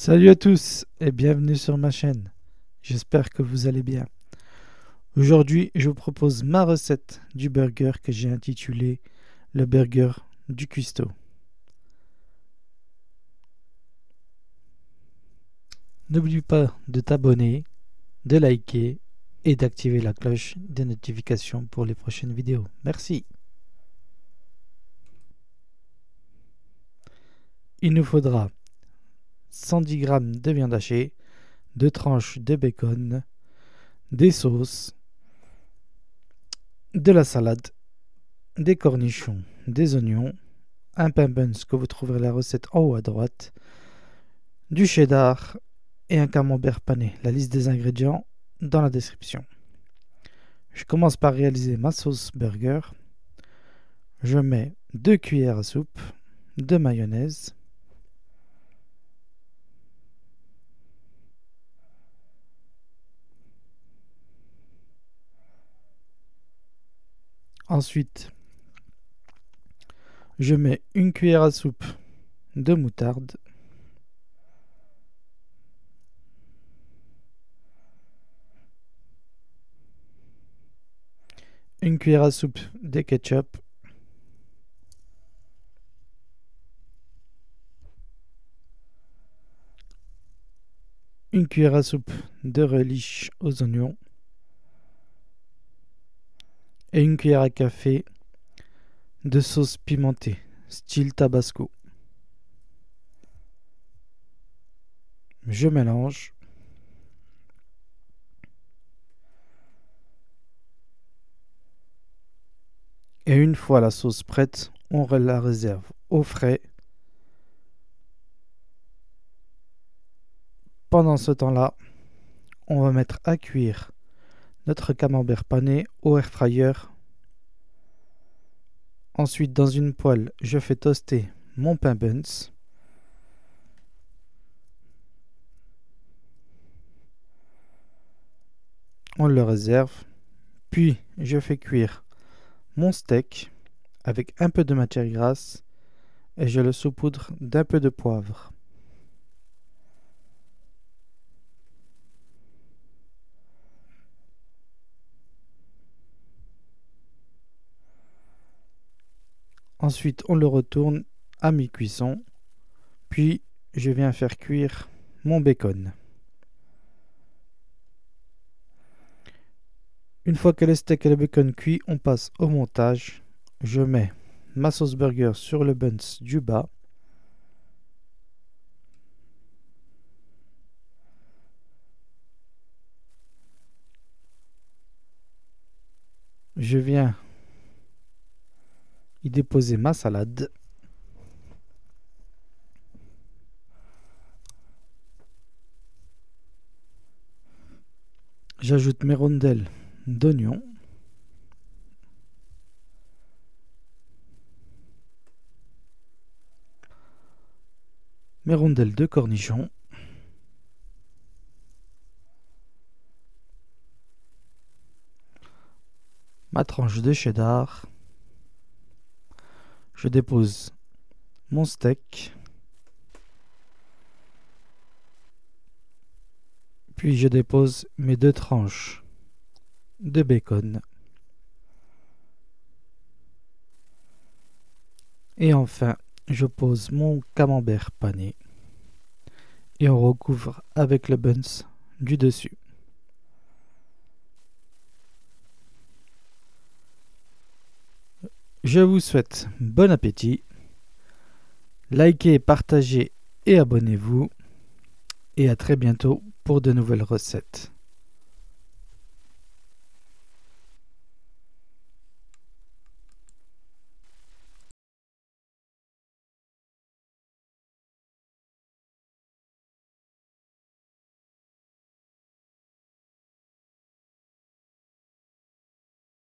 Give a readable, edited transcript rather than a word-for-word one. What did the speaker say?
Salut à tous et bienvenue sur ma chaîne. J'espère que vous allez bien. Aujourd'hui, je vous propose ma recette du burger que j'ai intitulé le burger du cuistot. N'oublie pas de t'abonner, de liker et d'activer la cloche des notifications pour les prochaines vidéos. Merci. Il nous faudra 110 g de viande hachée, 2 tranches de bacon, des sauces, de la salade, des cornichons, des oignons, un pain buns que vous trouverez la recette en haut à droite, du cheddar et un camembert pané. La liste des ingrédients dans la description. Je commence par réaliser ma sauce burger. Je mets 2 cuillères à soupe de mayonnaise, ensuite je mets 1 cuillère à soupe de moutarde, une cuillère à soupe de ketchup, une cuillère à soupe de relish aux oignons et une cuillère à café de sauce pimentée, style tabasco. Je mélange. Et une fois la sauce prête, on la réserve au frais. Pendant ce temps-là, on va mettre à cuire notre camembert pané au air fryer. Ensuite, dans une poêle, je fais toaster mon pain buns. On le réserve. Puis, je fais cuire mon steak avec un peu de matière grasse et je le saupoudre d'un peu de poivre. Ensuite, on le retourne à mi-cuisson. Puis, je viens faire cuire mon bacon. Une fois que le steak et le bacon cuits, on passe au montage. Je mets ma sauce burger sur le buns du bas. Je viens y déposer ma salade. J'ajoute mes rondelles d'oignons. Mes rondelles de cornichons. Ma tranche de cheddar. Je dépose mon steak. Puis je dépose mes 2 tranches de bacon. Et enfin, je pose mon camembert pané. Et on recouvre avec le buns du dessus. Je vous souhaite bon appétit. Likez, partagez et abonnez-vous. Et à très bientôt pour de nouvelles recettes.